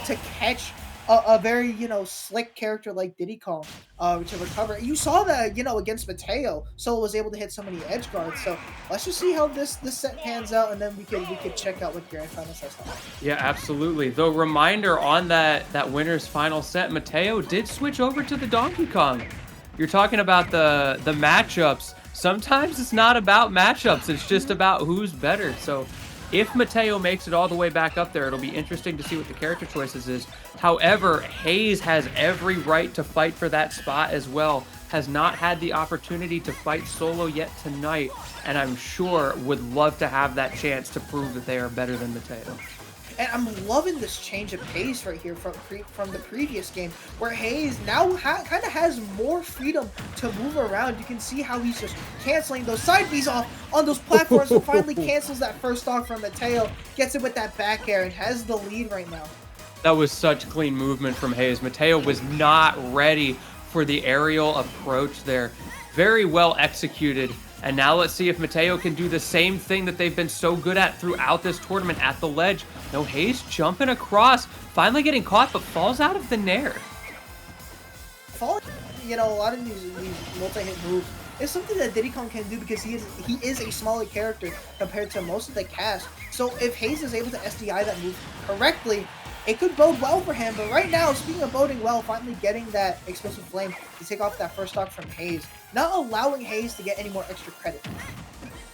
to catch a very, slick character like Diddy Kong to recover. You saw that, against Mateo, Solo was able to hit so many edge guards. So let's just see how this set pans out, and then we could check out what grand final sets are. Yeah, absolutely. Though reminder on that winner's final set, Mateo did switch over to the Donkey Kong. You're talking about the matchups. Sometimes it's not about matchups. It's just about who's better. So if Mateo makes it all the way back up there, it'll be interesting to see what the character choices is. However, Haze has every right to fight for that spot as well. Has not had the opportunity to fight Solo yet tonight, and I'm sure would love to have that chance to prove that they are better than Mateo. And I'm loving this change of pace right here from the previous game, where Haze now kind of has more freedom to move around. You can see how he's just canceling those side Bs off on those platforms, and finally cancels that first stock from Mateo, gets it with that back air, and has the lead right now. That was such clean movement from Haze. Mateo was not ready for the aerial approach there. Very well executed. And now let's see if Mateo can do the same thing that they've been so good at throughout this tournament at the ledge. No, Haze jumping across, finally getting caught, but falls out of the nair. Falling, a lot of these multi-hit moves is something that Diddy Kong can do because he is a smaller character compared to most of the cast. So if Haze is able to SDI that move correctly, it could bode well for him. But right now, speaking of boding well, finally getting that explosive flame to take off that first stock from Haze, not allowing Haze to get any more extra credit.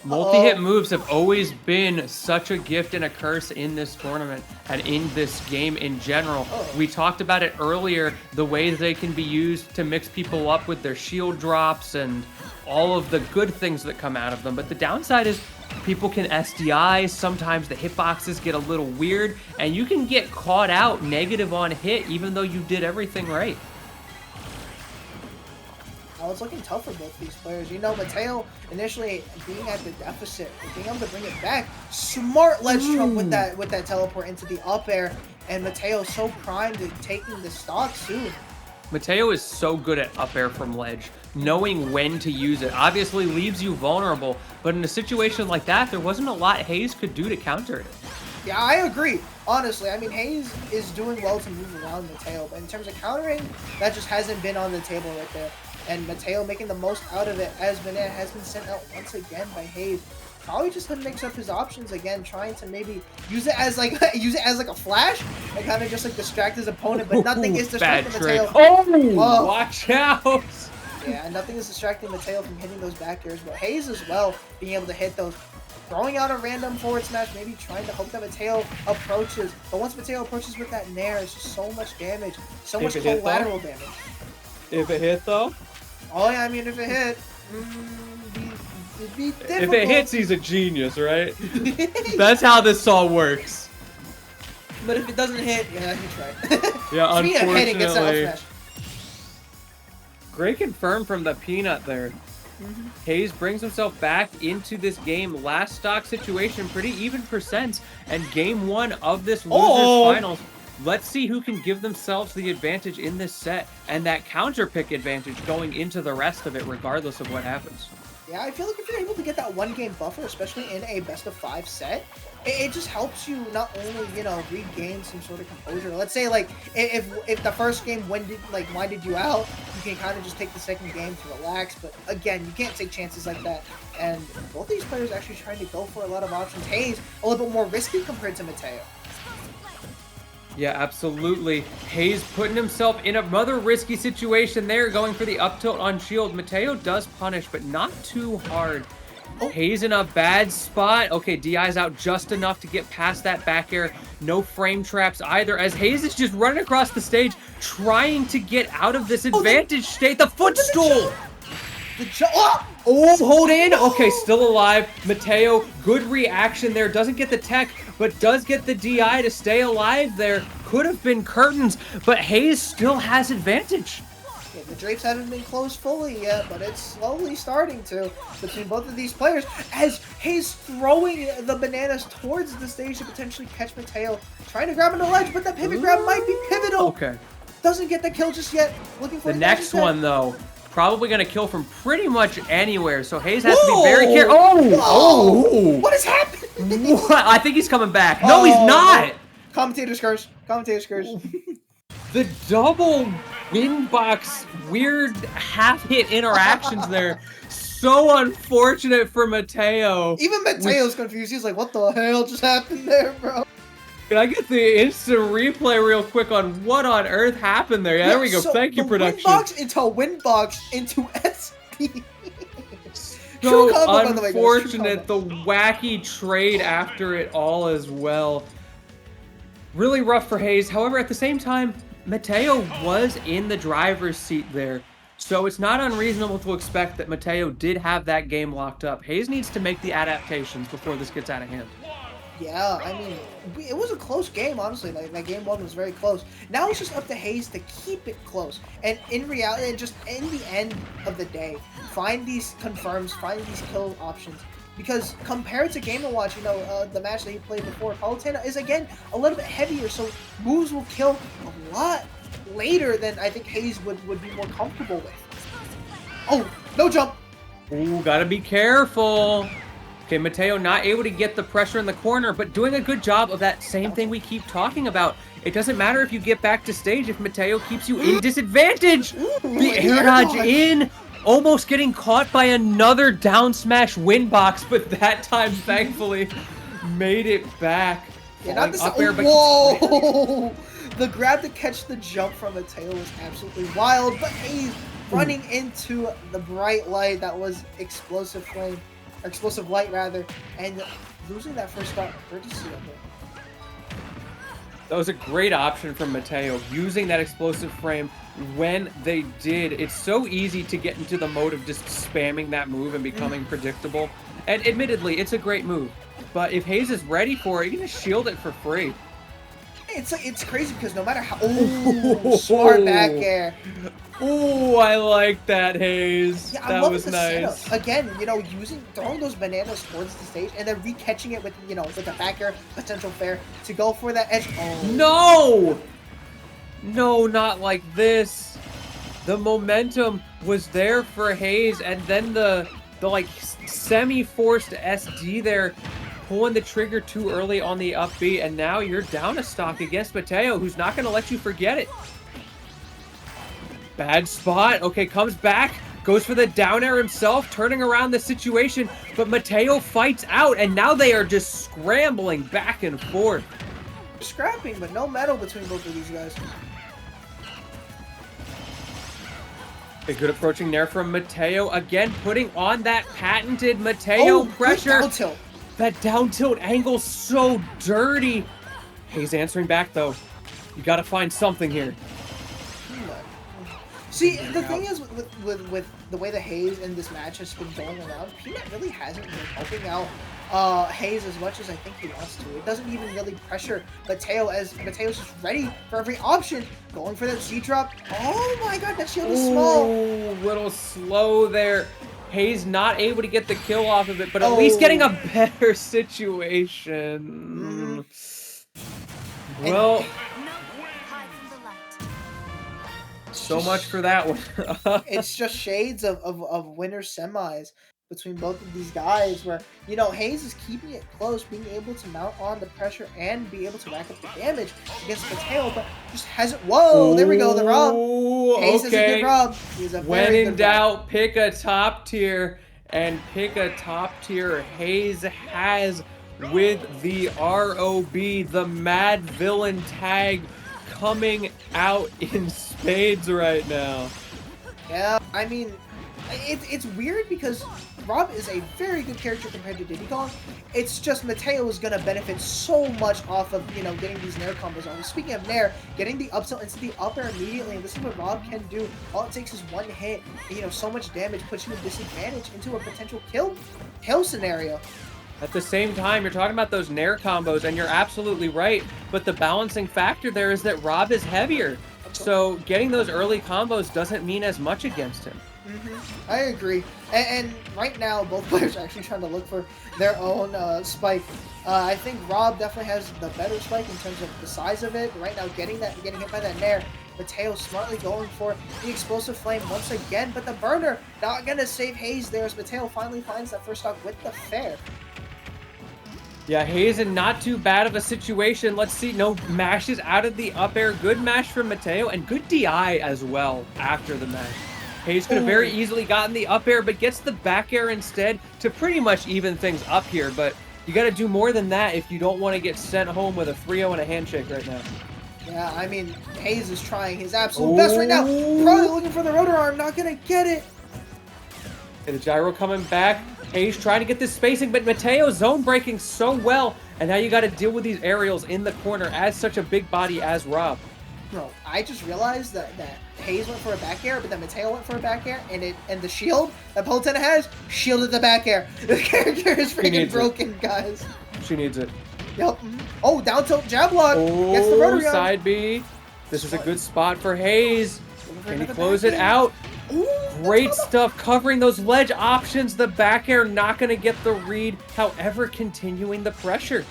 Multi-hit moves have always been such a gift and a curse in this tournament and in this game in general. We talked about it earlier, the way they can be used to mix people up with their shield drops and all of the good things that come out of them. But the downside is people can SDI, sometimes the hitboxes get a little weird, and you can get caught out negative on hit even though you did everything right. Well, it's looking tough for both these players. Mateo initially being at the deficit, being able to bring it back. Smart ledge trump with that teleport into the up air, and Mateo so primed at taking the stock soon. Mateo is so good at up air from ledge. Knowing when to use it obviously leaves you vulnerable, but in a situation like that, there wasn't a lot Haze could do to counter it. Yeah, I agree. Honestly, I mean, Haze is doing well to move around Mateo, but in terms of countering, that just hasn't been on the table right there. And Mateo making the most out of it as Banana has been sent out once again by Haze. Probably just to mix up his options again, trying to maybe use it as like a flash and kind of just like distract his opponent, but nothing is distracting Mateo. Oh, watch out! Yeah, nothing is distracting Mateo from hitting those back airs, but Haze as well being able to hit those, throwing out a random forward smash, maybe trying to hope that Mateo approaches. But once Mateo approaches with that nair, it's just so much damage, so much collateral damage. If it hit though? Oh yeah, I mean if it hit, it'd be difficult. If it hits, he's a genius, right? That's how this all works. But if it doesn't hit, yeah, he's right. Yeah, unfortunately. Great confirm from the Peanut there. Haze brings himself back into this game. Last stock situation, pretty even percents, and game one of this losers finals. Let's see who can give themselves the advantage in this set and that counter pick advantage going into the rest of it, regardless of what happens. Yeah, I feel like if you're able to get that one game buffer, especially in a best of 5 set, it just helps you not only, regain some sort of composure. Let's say like if the first game winded you out, you can kind of just take the second game to relax. But again, you can't take chances like that. And both these players actually trying to go for a lot of options. Haze a little bit more risky compared to Mateo. Yeah, absolutely. Haze putting himself in another risky situation there, going for the up tilt on shield. Mateo does punish, but not too hard. Haze in a bad spot. Okay, DI's out just enough to get past that back air. No frame traps either, as Haze is just running across the stage, trying to get out of this advantage state. The footstool! Hold in. Okay, still alive. Mateo, good reaction there. Doesn't get the tech, but does get the DI to stay alive there. Could have been curtains, but Haze still has advantage. Yeah, the drapes haven't been closed fully yet, but it's slowly starting to between both of these players as Haze throwing the bananas towards the stage to potentially catch Mateo. Trying to grab him on the ledge, but that pivot grab might be pivotal. Okay. Doesn't get the kill just yet. Looking for the next one, though. Probably going to kill from pretty much anywhere, so Haze has to be very careful. What is happening? What? I think he's coming back. No, he's not. Commentator's curse. Commentator's curse. The double windbox weird half-hit interactions there. So unfortunate for Mateo. Even Mateo's confused. He's like, what the hell just happened there, bro? Can I get the instant replay real quick on what on earth happened there? Yeah, there we go. So Thank you, production. Windbox into windbox into SP. So unfortunate, the wacky trade after it all as well. Really rough for Haze. However, at the same time, Mateo was in the driver's seat there. So it's not unreasonable to expect that Mateo did have that game locked up. Haze needs to make the adaptations before this gets out of hand. Yeah, I mean, it was a close game, honestly. Like game 1 was very close. Now it's just up to Haze to keep it close. And in reality, just in the end of the day, find these confirms, find these kill options. Because compared to Game & Watch, you know, the match that he played before, Palutena is, again, a little bit heavier, so moves will kill a lot later than I think Haze would be more comfortable with. Oh, no jump! Ooh, gotta be careful. Okay, Mateo not able to get the pressure in the corner, but doing a good job of that same thing we keep talking about. It doesn't matter if you get back to stage if Mateo keeps you in disadvantage. The air dodge in. Almost getting caught by another down smash win box, but that time, thankfully, made it back. Yeah, not this. Up air, but whoa! The grab to catch the jump from Mateo was absolutely wild, but Haze running into the bright light that was explosive flame, or explosive light rather, and losing that first stock courtesy of it. That was a great option from Mateo, using that explosive frame when they did. It's so easy to get into the mode of just spamming that move and becoming predictable. And admittedly, it's a great move. But if Haze is ready for it, you can just shield it for free. It's crazy because no matter how... Oh, smart back air. Ooh, I like that, Haze. Yeah, that was nice. Setup. Again, you know, throwing those bananas towards the stage and then re-catching it with, you know, with a back air, potential fair to go for that edge. Oh. No! No, not like this. The momentum was there for Haze, and then the like semi-forced SD there, pulling the trigger too early on the up B, and now you're down a stock against Mateo, who's not going to let you forget it. Bad spot. Okay, comes back, goes for the down air himself, turning around the situation, but Mateo fights out, and now they are just scrambling back and forth. Scrapping, but no metal between both of these guys. A good approaching there from Mateo, again putting on that patented Mateo pressure. Down tilt. That down tilt angle so dirty. Haze answering back though. You gotta find something here. See, the thing is with the way the Haze in this match has been going around, Peanut really hasn't been helping out Haze as much as I think he wants to. It doesn't even really pressure Mateo, as Mateo's just ready for every option. Going for that Z-drop. Oh my god, that shield is small. Ooh, little slow there. Haze not able to get the kill off of it, but at least getting a better situation. Well... So much for that one. It's just shades of winner semis between both of these guys where, you know, Haze is keeping it close, being able to mount on the pressure and be able to rack up the damage against Mateo, but just hasn't... Whoa, there we go, the Rob. Haze is a good Rob. He's a when very in good doubt, Rob. pick a top tier, and pick a top tier Haze has with the ROB, the Mad Villain tag, coming out in spades right now. Yeah, I mean, it's weird because Rob is a very good character compared to Diddy Kong. It's just Mateo is gonna benefit so much off of, you know, getting these Nair combos on. Speaking of Nair, getting the up tilt into the up air immediately, and this is what Rob can do. All it takes is one hit, and, you know, so much damage puts you in disadvantage into a potential kill scenario. At the same time, you're talking about those Nair combos, and you're absolutely right, but the balancing factor there is that Rob is heavier. So getting those early combos doesn't mean as much against him. I agree. And right now, both players are actually trying to look for their own spike. I think Rob definitely has the better spike in terms of the size of it. But right now, getting hit by that Nair, Mateo smartly going for the explosive flame once again, but the burner not gonna save Haze there as Mateo finally finds that first stock with the fair. Yeah, Haze in not too bad of a situation. Let's see. No mashes out of the up air. Good mash from Mateo and good DI as well after the mash. Haze could have very easily gotten the up air, but gets the back air instead to pretty much even things up here. But you got to do more than that if you don't want to get sent home with a 3-0 and a handshake right now. Yeah, I mean, Haze is trying his absolute best right now. Probably looking for the rotor arm, not gonna get it. And the gyro coming back. Haze trying to get this spacing, but Mateo zone breaking so well. And now you got to deal with these aerials in the corner as such a big body as Rob. Bro, I just realized that Haze went for a back air, but then Mateo went for a back air, and the shield that Palutena has shielded the back air. The character is freaking broken, guys. She needs it. Yep. Oh, down tilt jab block. Gets the rotary arm. Side B. This is a good spot for Haze. Can he close it out? Ooh, Great stuff covering those ledge options. The back air not going to get the read. However, continuing the pressure.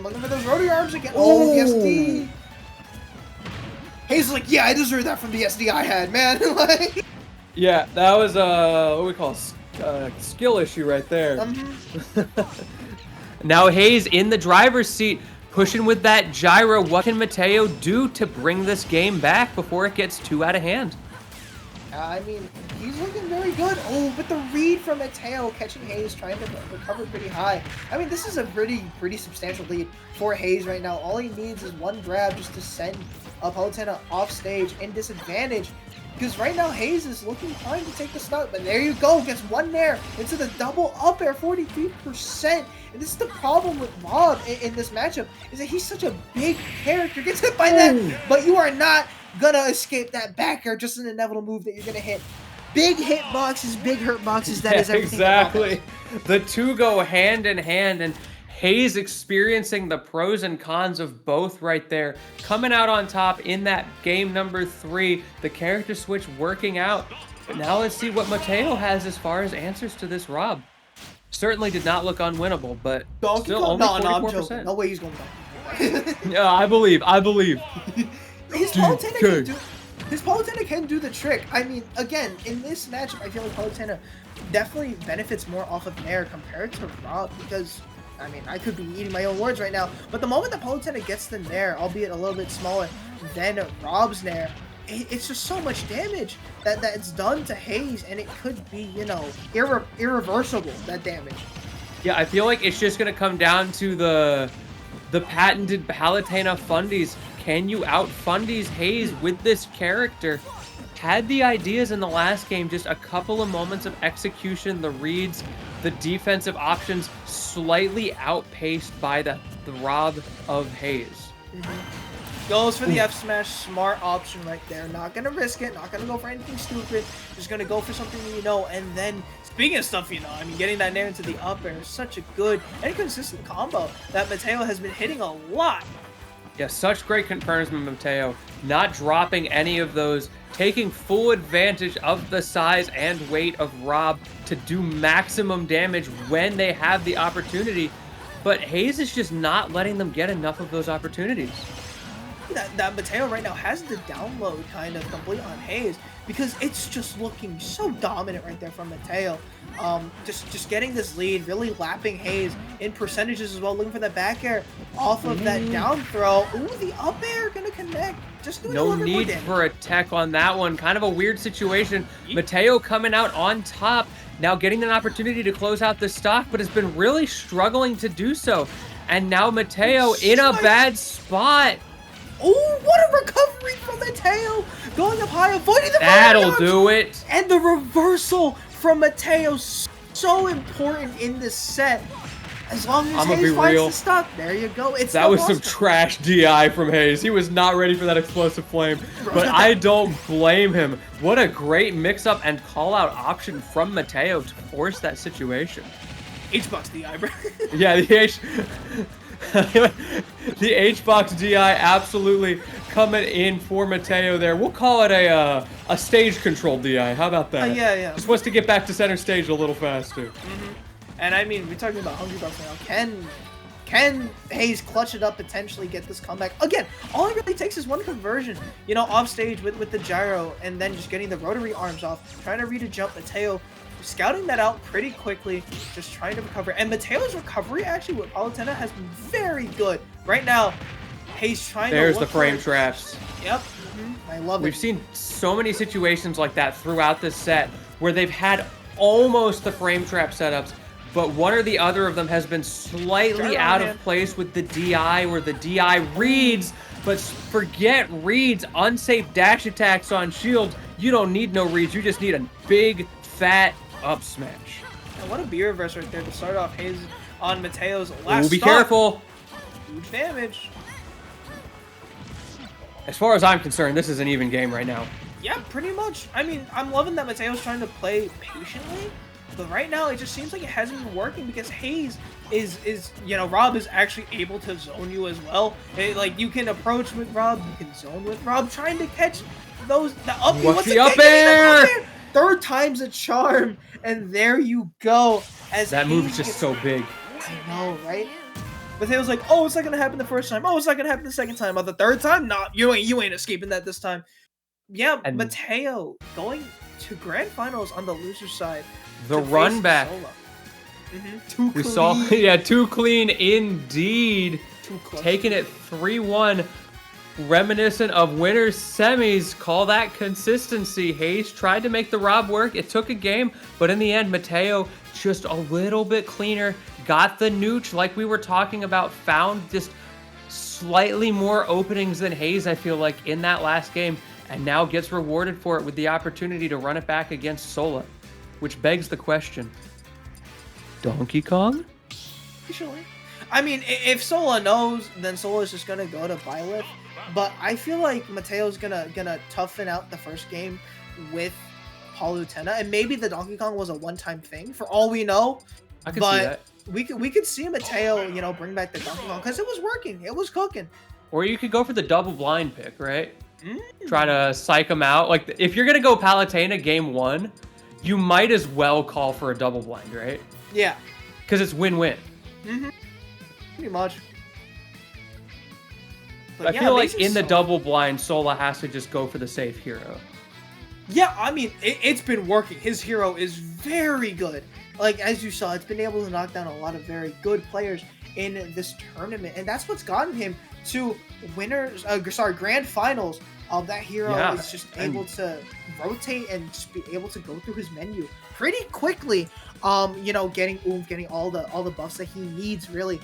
Looking for those rotary arms again. Oh, the SD. Haze is like, yeah, I deserve that from the SD I had, man. Like, yeah, that was what we call skill issue right there. Now Haze in the driver's seat, pushing with that gyro. What can Mateo do to bring this game back before it gets too out of hand? I mean, he's looking very good. Oh, but the read from Mateo catching Haze, trying to recover pretty high. I mean, this is a pretty substantial lead for Haze right now. All he needs is one grab just to send Palutena off stage in disadvantage. Because right now, Haze is looking fine to take the stock. But there you go, gets one there into the double up air, 43%. And this is the problem with Rob in this matchup, is that he's such a big character. Gets hit by that, but you are not gonna escape that back air, just an inevitable move that you're gonna hit. Big hit boxes, big hurt boxes, that is everything. Exactly. The two go hand in hand, and Haze experiencing the pros and cons of both right there. Coming out on top in that game number 3, the character switch working out. But now let's see what Mateo has as far as answers to this Rob. Certainly did not look unwinnable, but still only 44%. No way he's going to. Yeah, I believe. His Palutena can do the trick. I mean, again, in this matchup, I feel like Palutena definitely benefits more off of Nair compared to Rob, because, I mean, I could be eating my own words right now, but the moment that Palutena gets the Nair, albeit a little bit smaller than Rob's Nair, it's just so much damage that's done to Haze, and it could be, you know, irreversible, that damage. Yeah, I feel like it's just going to come down to the patented Palutena fundies. Can you out-fundies Haze with this character? Had the ideas in the last game, just a couple of moments of execution, the reads, the defensive options slightly outpaced by the Rob of Haze. Goes for the F smash, smart option right there. Not gonna risk it, not gonna go for anything stupid, just gonna go for something you know. And then, speaking of stuff you know, I mean, getting that Nair into the up air is such a good and consistent combo that Mateo has been hitting a lot. Yeah, such great confirms from Mateo, not dropping any of those, taking full advantage of the size and weight of Rob to do maximum damage when they have the opportunity. But Haze is just not letting them get enough of those opportunities. That Mateo right now has the download kind of complete on Haze, because it's just looking so dominant right there from Mateo. Just getting this lead, really lapping Haze in percentages as well, looking for that back air off of that down throw. Ooh, the up air gonna connect. Just doing no need for a tech on that one. Kind of a weird situation. Mateo coming out on top, now getting an opportunity to close out the stock, but has been really struggling to do so. And now Mateo in a bad spot. Oh, what a recovery from Mateo! Going up high, avoiding the That'll do it. And the reversal from Mateo, so important in this set. As long as Haze finds the stock, there you go. That was some trash DI from Haze. He was not ready for that explosive flame, but I don't blame him. What a great mix-up and call-out option from Mateo to force that situation. H-box DI, bro. Yeah, the H-box DI absolutely coming in for Mateo there. We'll call it a stage control DI. How about that? Yeah. Just wants to get back to center stage a little faster. And I mean, we're talking about Hungry Bucks now. Can Haze clutch it up, potentially get this comeback? Again, all it really takes is one conversion, you know, off stage with the gyro, and then just getting the rotary arms off, trying to read a jump. Mateo scouting that out pretty quickly, just trying to recover. And Mateo's recovery actually with Palutena has been very good. Right now, Haze trying There's to the look frame for... traps. Yep. I love it. We've seen so many situations like that throughout this set where they've had almost the frame trap setups, but one or the other of them has been slightly out of place with the DI, where the DI reads, but forget reads, unsafe dash attacks on shield. You don't need no reads, you just need a big, fat up smash. And what a B reverse right there to start off Haze on Mateo's last Ooh, be stock. careful. Huge damage. As far as I'm concerned, this is an even game right now. Yeah, pretty much. I mean, I'm loving that Mateo's trying to play patiently, but right now it just seems like it hasn't been working because Haze is you know, Rob is actually able to zone you as well. Like, you can approach with Rob, you can zone with Rob, trying to catch those, the up air. What's the up air? Third time's a charm, and there you go. As that move is just so big. I know, right? Mateo's like, oh, it's not gonna happen the first time. Oh, it's not gonna happen the second time. Oh, the third time? Nah, you ain't escaping that this time. Yeah, and Mateo going to grand finals on the loser side. The run back. We saw, yeah, too clean indeed. Taking it 3-1. Reminiscent of winners semis. Call that consistency. Haze tried to make the Rob work. It took a game, but in the end, Mateo just a little bit cleaner. Got the nooch like we were talking about. Found just slightly more openings than Haze, I feel like, in that last game. And now gets rewarded for it with the opportunity to run it back against Sola. Which begs the question, Donkey Kong? Usually. I mean, if Sola knows, then Sola's just gonna go to Byleth. But I feel like Mateo's gonna toughen out the first game with Palutena, and maybe the Donkey Kong was a one-time thing for all we know. I could see that. We could see Mateo, you know, bring back the Donkey Kong because it was working, it was cooking. Or you could go for the double blind pick, right? Try to psych him out. Like, if you're gonna go Palutena game 1, you might as well call for a double blind, right? Yeah. Because it's win-win. Pretty much. But I feel like in the double blind, Sola has to just go for the safe hero. Yeah, I mean, it's been working. His hero is very good. Like, as you saw, it's been able to knock down a lot of very good players in this tournament. And that's what's gotten him to grand finals. That hero is just able to rotate and just be able to go through his menu pretty quickly. You know, getting all the buffs that he needs, really.